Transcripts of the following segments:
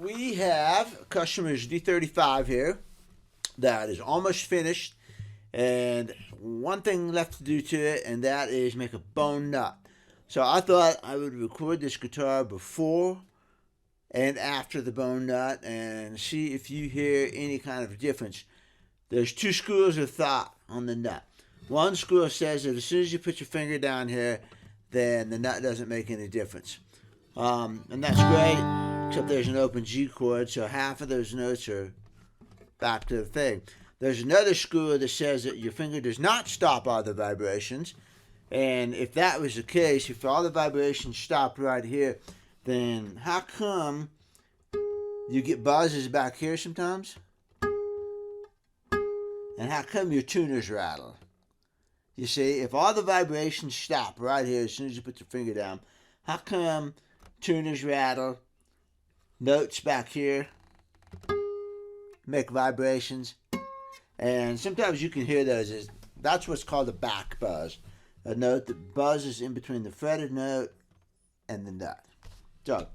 we have a customer's D35 here that is almost finished, and one thing left to do to it, and that is make a bone nut. So I thought I would record this guitar before and after the bone nut and see if you hear any kind of difference. There's two schools of thought on the nut. One school says that as soon as you put your finger down here, then the nut doesn't make any difference. And that's great, except there's an open G chord, so half of those notes are back to the thing. There's another school that says that your finger does not stop all the vibrations, and if that was the case, if all the vibrations stopped right here, then how come you get buzzes back here sometimes? And how come your tuners rattle? You see, if all the vibrations stop right here as soon as you put your finger down, how come tuners rattle, notes back here make vibrations, and sometimes you can hear those. That's what's called a back buzz, a note that buzzes in between the fretted note and the nut. So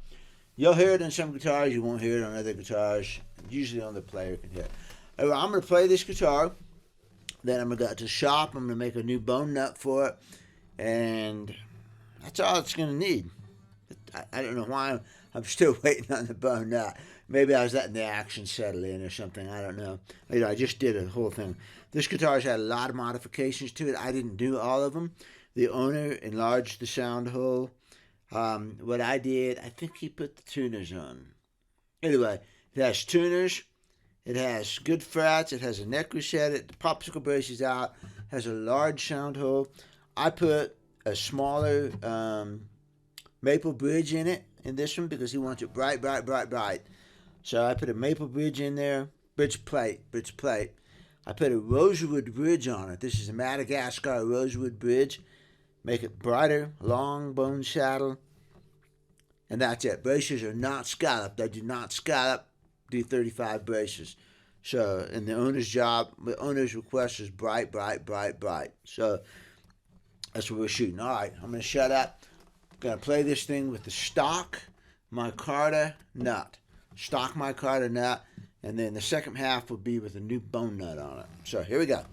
you'll hear it on some guitars, you won't hear it on other guitars. Usually only the player can hear it. Anyway, I'm going to play this guitar, then I'm going to go to the shop, I'm going to make a new bone nut for it, and that's all it's going to need. I don't know why I'm still waiting on the bone nut. Maybe I was letting the action settle in or something. I don't know. I just did a whole thing. This guitar's had a lot of modifications to it. I didn't do all of them. The owner enlarged the sound hole. What I did, I think he put the tuners on. Anyway, it has tuners. It has good frets. It has a neck reset. The popsicle brace is out. Has a large sound hole. I put a smaller maple bridge in it, in this one, because he wants it bright, bright, bright, bright. So I put a maple bridge in there, bridge plate. I put a rosewood bridge on it. This is a Madagascar rosewood bridge. Make it brighter, long bone saddle. And that's it. Braces are not scalloped. I do not scallop D35 braces. So, and the owner's request is bright, bright, bright, bright. So, that's what we're shooting. All right, I'm going to shut up. I'm going to play this thing with the stock Micarta nut. Stock Micarta nut. And then the second half will be with a new bone nut on it. So, here we go.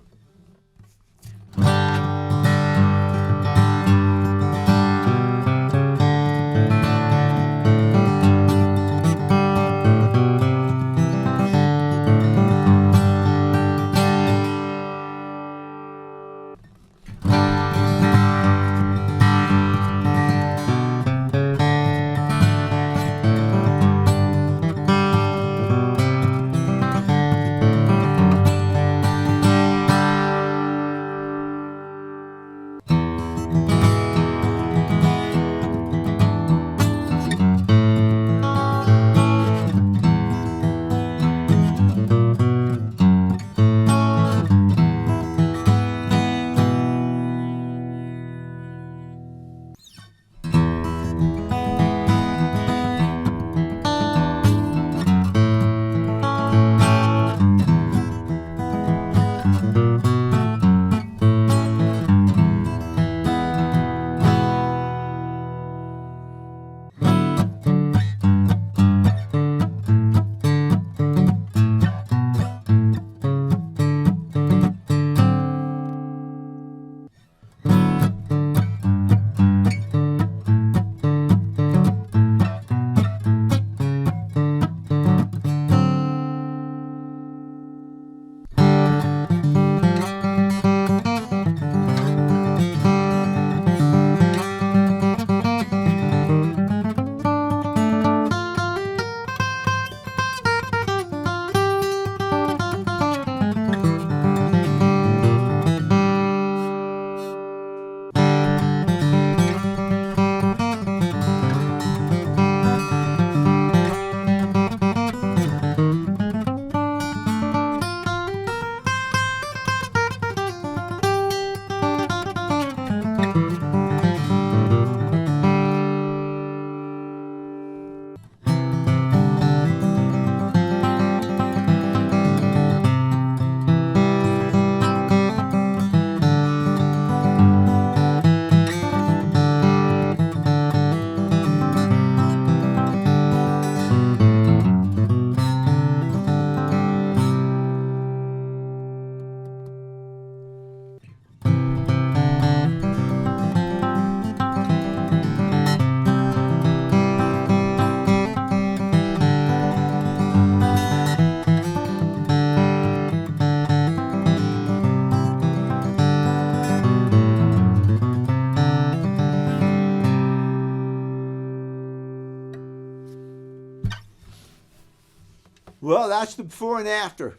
Well, that's the before and after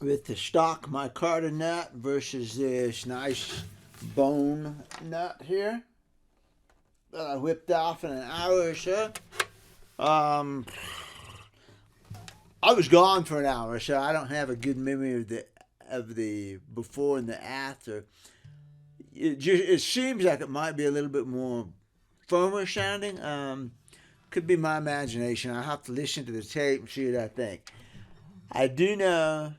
with the stock micarta nut versus this nice bone nut here that I whipped off in an hour or so. I was gone for an hour, so I don't have a good memory of the before and the after. It seems like it might be a little bit more firmer sounding. Could be my imagination. I'll have to listen to the tape and see what I think. I do know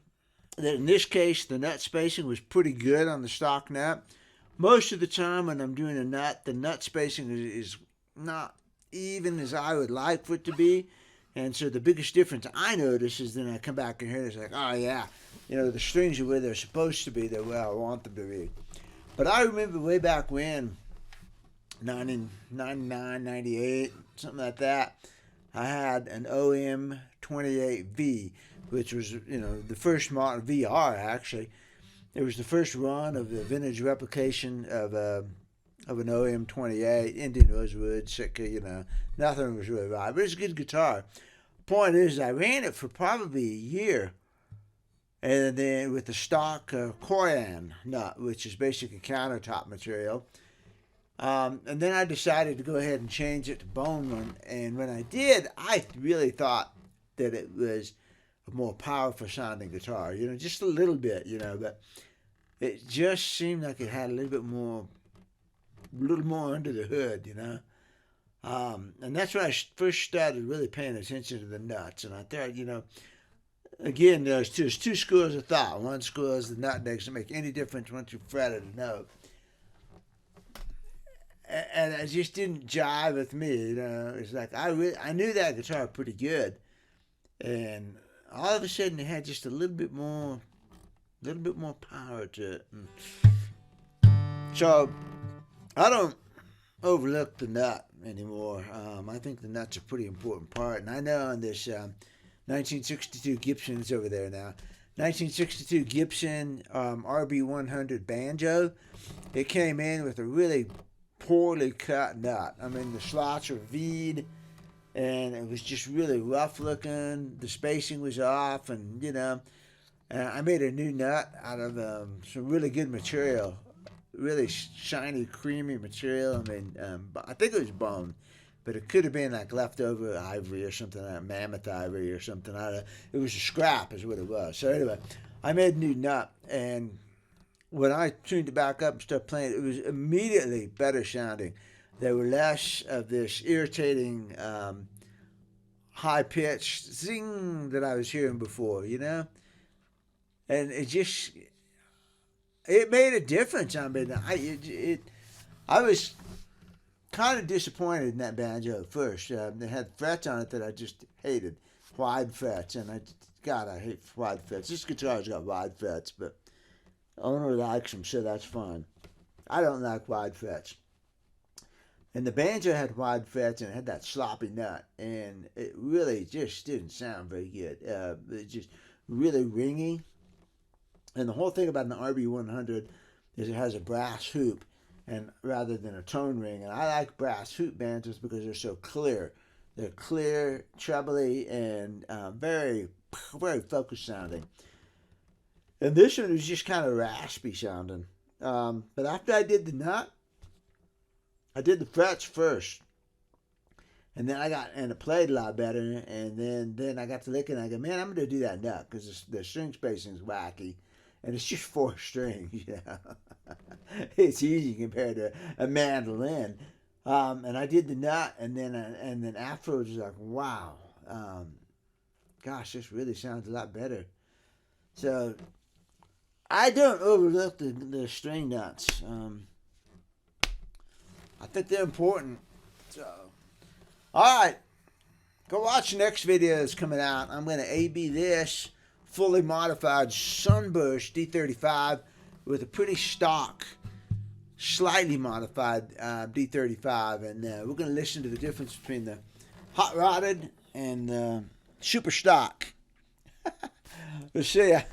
that in this case, the nut spacing was pretty good on the stock nut. Most of the time when I'm doing a nut, the nut spacing is not even as I would like for it to be. And so the biggest difference I notice is then I come back and hear it's like, oh yeah, the strings are where they're supposed to be. They're where I want them to be. But I remember way back when, 1999, 98, something like that, I had an OM28V, which was, the first model, VR actually. It was the first run of the vintage replication of an OM28, Indian Rosewood, Sitka, nothing was really right. But it's a good guitar. Point is, I ran it for probably a year. And then with the stock Corian nut, which is basically countertop material. And then I decided to go ahead and change it to bone one. And when I did, I really thought that it was a more powerful sounding guitar, just a little bit, but it just seemed like it had a little more under the hood, and that's when I first started really paying attention to the nuts. And I thought, again, there's two schools of thought. One school is the nut doesn't make any difference once you fretted a note. And it just didn't jive with me, It's like I knew that guitar pretty good, and all of a sudden it had just a little bit more power to it. So I don't overlook the nut anymore. I think the nut's a pretty important part, and I know on this 1962 Gibson, it's over there now. 1962 Gibson RB100 banjo. It came in with a really poorly cut nut. I mean, the slots are V'd, and it was just really rough looking. The spacing was off, and I made a new nut out of some really good material, really shiny, creamy material. I mean, I think it was bone, but it could have been like leftover ivory or something, like mammoth ivory or something. It was a scrap, is what it was. So anyway, I made a new nut, and when I tuned it back up and started playing, it was immediately better sounding. There were less of this irritating, high-pitched zing that I was hearing before, And it made a difference. I mean, I was kind of disappointed in that banjo at first. It had frets on it that I just hated, wide frets, and I hate wide frets. This guitar's got wide frets, but owner likes them, so that's fine. I don't like wide frets. And the banjo had wide frets and it had that sloppy nut, and it really just didn't sound very good. It just really ringy. And the whole thing about an RB100 is it has a brass hoop, and rather than a tone ring. And I like brass hoop banjos because they're so clear. They're clear, trebly, and very, very focused sounding. And this one was just kind of raspy sounding. But after I did the nut, I did the frets first. And then it played a lot better. And then I got to licking, and I go, man, I'm going to do that nut because the string spacing is wacky. And it's just 4 strings, It's easy compared to a mandolin. And I did the nut, and then afterwards, it was like, wow. Gosh, this really sounds a lot better. So I don't overlook the string nuts. I think they're important. So, all right. Go watch the next video that's coming out. I'm going to A-B this fully modified Sunburst D35 with a pretty stock, slightly modified D35. And we're going to listen to the difference between the hot rodded and super stock. We'll see ya.